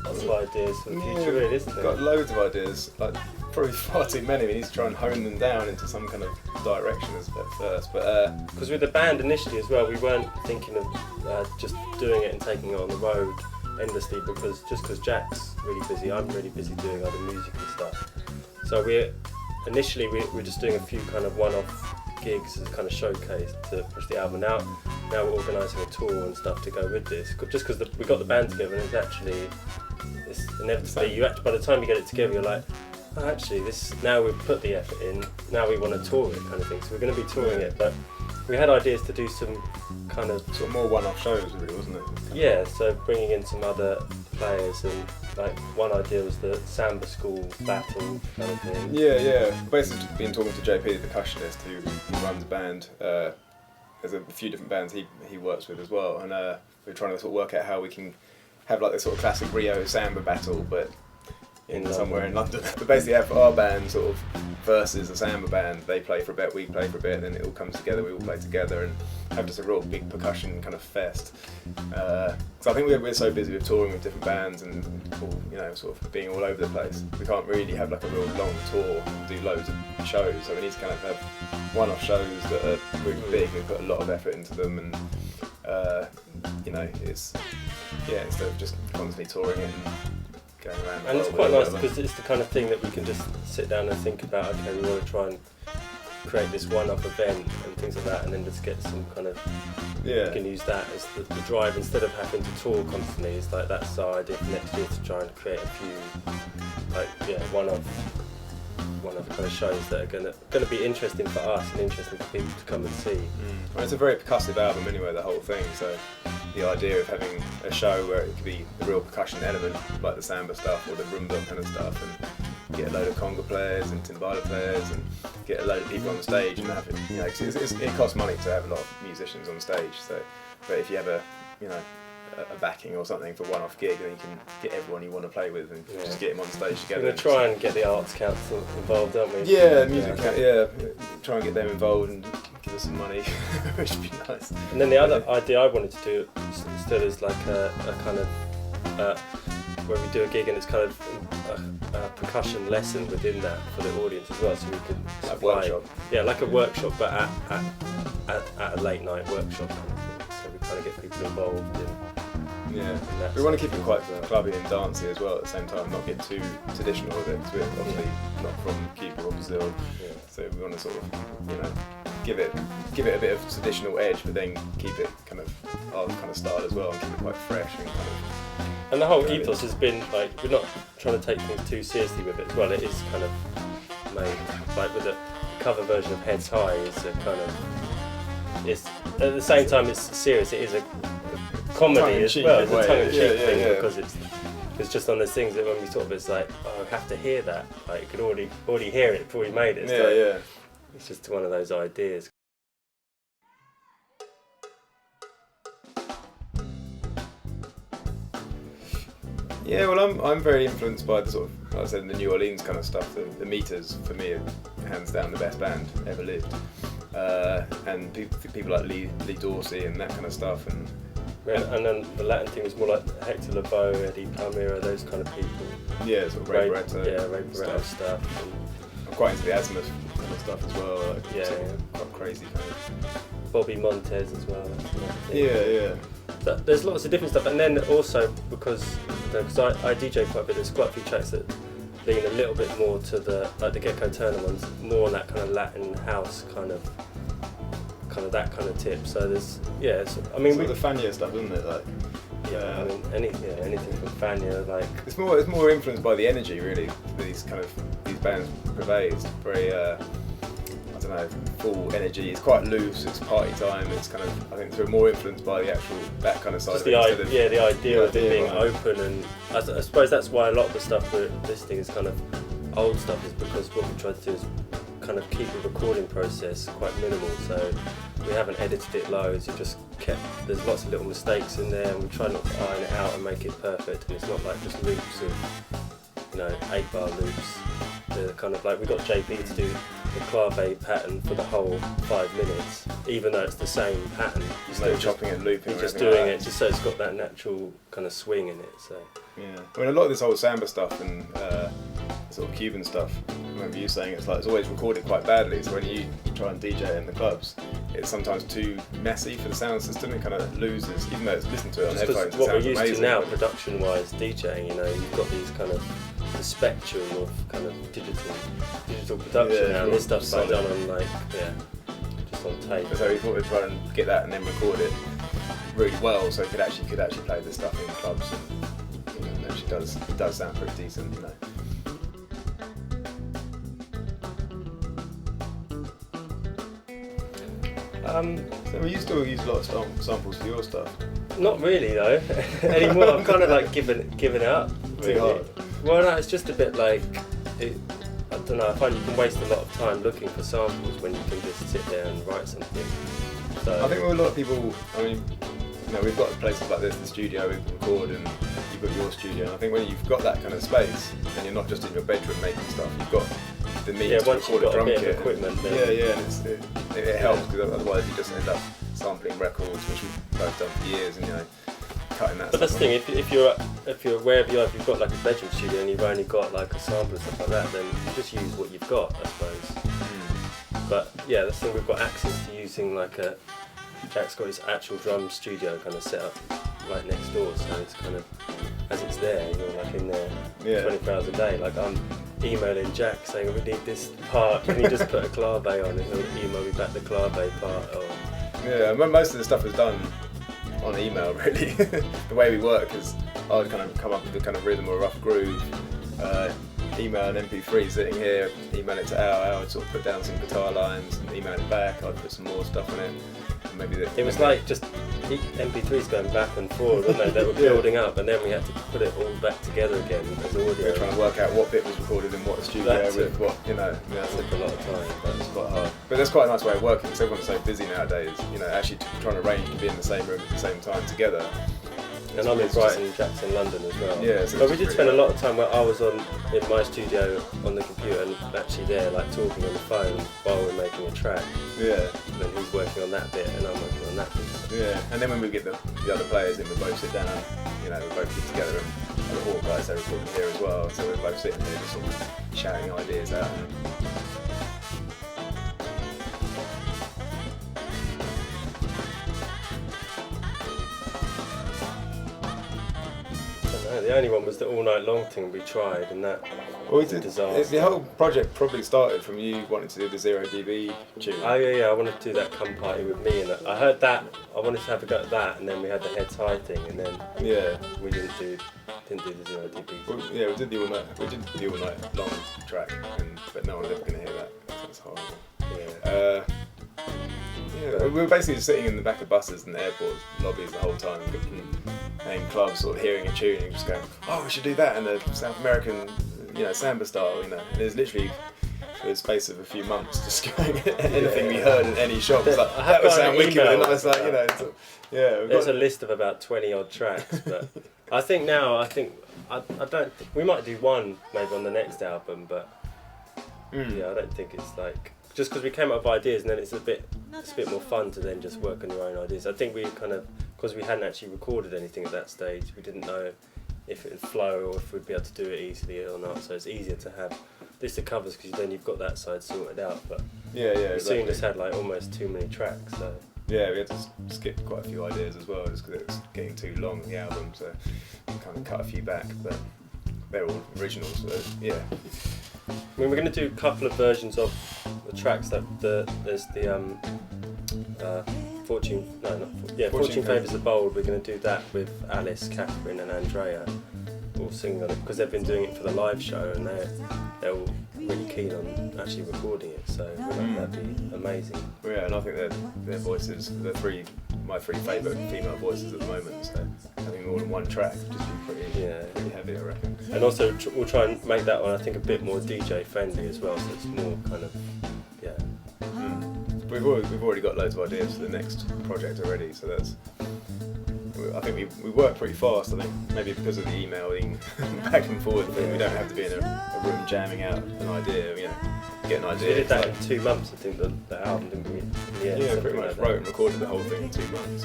lots of ideas for the future, really, isn't there? Got loads of ideas, like probably far too many. We need to try and hone them down into some kind of direction at first. But because with the band initially as well, we weren't thinking of just doing it and taking it on the road endlessly, because Jack's really busy, I'm really busy doing other music and stuff. So initially we're just doing a few kind of one-off gigs as a kind of showcase to push the album out. Now we're organising a tour and stuff to go with this, just because we got the band together, and it's inevitably, by the time you get it together, you're like, oh, actually, now we've put the effort in, now we want to tour it, kind of thing. So we're going to be touring it, but we had ideas to do some kind of sort of more one-off shows, really, wasn't it? Yeah, so bringing in some other players, and like one idea was the Samba School battle kind of thing. Yeah. Basically, been talking to JP, the percussionist who runs a band. There's a few different bands he works with as well, and we're trying to sort of work out how we can have like this sort of classic Rio Samba battle, but in somewhere in London. But basically have our band sort of versus a Samba band. They play for a bit, we play for a bit, and then it all comes together, we all play together, and have just a real big percussion kind of fest. So I think we're so busy with touring with different bands and all, sort of being all over the place. We can't really have like a real long tour and do loads of shows, so we need to kind of have one-off shows that are really big, we put a lot of effort into them, and instead of just constantly touring it and going around. And it's quite nice because it's the kind of thing that we can just sit down and think about, okay, we want to try and create this one-off event and things like that, and then just get some kind of, you can use that as the drive instead of having to tour constantly. It's like that's our idea for next year, to try and create a few one-off kind of shows that are going to be interesting for us and interesting for people to come and see. Well, it's a very percussive album anyway, the whole thing, so the idea of having a show where it could be the real percussion element, like the samba stuff or the rumba kind of stuff, and get a load of conga players and timbala players and get a load of people on the stage and have it, 'cause it costs money to have a lot of musicians on stage, so, but if you have a backing or something for one-off gig, then you can get everyone you want to play with and just get them on stage together. We're going to try and get the Arts Council involved, aren't we? Yeah, try and get them involved and give us some money, which would be nice. And then the other idea I wanted to do still is like a kind of where we do a gig and it's kind of a percussion lesson within that for the audience as well, so we could like a workshop. Yeah, like a workshop, but at a late night workshop kind of thing. So we kind of get people involved in. Yeah, we want to keep it quite clubby and dancey as well at the same time, not get too traditional with it, because we're obviously not from Cuba or Brazil, so we want to sort of, give it a bit of traditional edge, but then keep it kind of our kind of style as well, and keep it quite fresh and kind of. And the whole ethos has been like, we're not trying to take things too seriously with it as well. It is kind of made like with the cover version of Heads High is a kind of, it's at the same time it's serious. It is a comedy as well. It's a tongue-in-cheek thing because it's just one of those things that when we sort of, it's like, oh, I have to hear that. Like you could already hear it before we made it. It's just one of those ideas. Yeah, well, I'm very influenced by the sort of, like I said, the New Orleans kind of stuff. The Meters, for me, are hands down the best band ever lived. And people like Lee Dorsey and that kind of stuff. And then the Latin thing was more like Hector Lavoe, Eddie Palmiro, those kind of people. Yeah, sort of Ray Barretto. Yeah, Ray Barretto stuff. And I'm quite into the Azimuth kind of stuff as well. Like, quite crazy kind of. Bobby Montez as well. Yeah. But there's lots of different stuff, and then also because I DJ quite a bit, there's quite a few tracks that lean a little bit more to the Gecko Turner ones, more on that kind of Latin house kind of that kind of tip. So there's I mean the Fania stuff, isn't it? Like I mean anything from Fania, like it's more influenced by the energy really. These bands pervade. It's very I don't know, full energy. It's quite loose. It's party time. It's kind of, I think it's more influenced by the actual that kind of side just of it. The idea of it being open, and I suppose that's why a lot of the stuff we're listing is kind of old stuff, is because what we tried to do is kind of keep the recording process quite minimal. So we haven't edited it loads. It just there's lots of little mistakes in there, and we try not to iron it out and make it perfect. And it's not like just loops of 8-bar loops. They're kind of like we got JP to do the clave pattern for the whole 5 minutes, even though it's the same pattern. You're still chopping and looping. You're just doing it just so it's got that natural kind of swing in it. So yeah, I mean a lot of this old samba stuff and sort of Cuban stuff. I remember you saying it's always recorded quite badly. So when you try and DJ in the clubs, it's sometimes too messy for the sound system. It kind of loses, even though it's listened to it on headphones. What we're used amazing, to now, production-wise, DJing, you've got these kind of the spectrum of kind of digital production now. And this stuff's like done on just on tape. So we thought we'd try and get that and then record it really well, so it could actually play this stuff in clubs, and it actually does sound pretty decent, So you still use a lot of samples for your stuff? Not really though, anymore. I'm kind of like giving it up. Really. Too hard. Well, no, it's just a bit like, I don't know, I find you can waste a lot of time looking for samples when you can just sit there and write something. So I think with a lot of people, we've got places like this, the studio, we can record, and you've got your studio, and I think when you've got that kind of space, and you're not just in your bedroom making stuff, you've got the means to record a drum kit. Equipment, and it helps, because otherwise you just end up sampling records, which we've both done for years, and cutting that. But that's the thing, if you're wherever you are, if you've got like a bedroom studio and you've only got like a sample and stuff like that, then you just use what you've got, I suppose. But yeah, that's the thing, we've got access to using Jack's got his actual drum studio kind of set up right next door, so it's kind of, as it's there, like in there 24 hours a day. Like I'm emailing Jack saying we need this part, can you just put a clave on it? He'll email me back the clave part. Or yeah, most of the stuff is done on email really. The way we work is I would kind of come up with a kind of rhythm or a rough groove, email an MP3 sitting here, email it to Al would sort of put down some guitar lines and email it back, I'd put some more stuff on it. It was like just MP3s going back and forward, weren't they? They were building up, and then we had to put it all back together again as audio. We were trying to work out what bit was recorded in what studio with what, that took a lot of time, but it's quite hard. But that's quite a nice way of working, because everyone's so busy nowadays, actually trying to arrange to be in the same room at the same time together. And I'm in Brighton, Jack's in London as well. Yeah, so but we did spend a lot of time where I was in my studio on the computer and actually there, like talking on the phone while we're making a track. Yeah. And then he's working on that bit and I'm working on that bit. Yeah, and then when we get the other players in, we both sit down and, we both get together, and the Hawk guys, they're recording here as well, so we're both sitting here just sort of shouting ideas out. The only one was the all night long thing we tried, and that was a disaster. The whole project probably started from you wanting to do the 0dB tune. Oh yeah, I wanted to do that Come Party With Me, and I heard that, I wanted to have a go at that, and then we had the Heads High thing, and then we didn't do the 0dB. Well, yeah, we did the all night long track, but no one's ever going to hear that. That's horrible. Yeah. We were basically just sitting in the back of buses and airport lobbies the whole time, in clubs, sort of hearing a tune and just going, oh, we should do that in the South American, samba style, And there's literally, for the space of a few months, just going, anything we heard in any shop was like, that would sound wicked, and I was like, There's a list of about 20 odd tracks, but I think we might do one maybe on the next album, but I don't think it's like, just because we came up with ideas and then it's a bit more fun to then just work on your own ideas. I think we kind of, because we hadn't actually recorded anything at that stage, we didn't know if it would flow or if we'd be able to do it easily or not, so it's easier to have this of covers because then you've got that side sorted out, but we soon just had like almost too many tracks, so. Yeah, we had to skip quite a few ideas as well, just because it was getting too long, the album, so we kind of cut a few back, but they're all originals, so yeah. I mean, we're going to do a couple of versions of the tracks there's the Fortune Favours the Bold. We're going to do that with Alice, Catherine and Andrea all singing on it, because they've been doing it for the live show and they're all really keen on actually recording it, so that'd be amazing. Yeah, and I think their voices, my three favourite female voices at the moment, so having all in one track would just be pretty heavy, I reckon. And also we'll try and make that one, I think, a bit more DJ friendly as well, so it's more kind of, We've already got loads of ideas for the next project already, so I think we work pretty fast. I think maybe because of the emailing back and forward thing, we don't have to be in a room jamming out an idea. You know, get an idea. We did that in 2 months, I think, the album, didn't we? Yeah, pretty much wrote and recorded the whole thing in 2 months.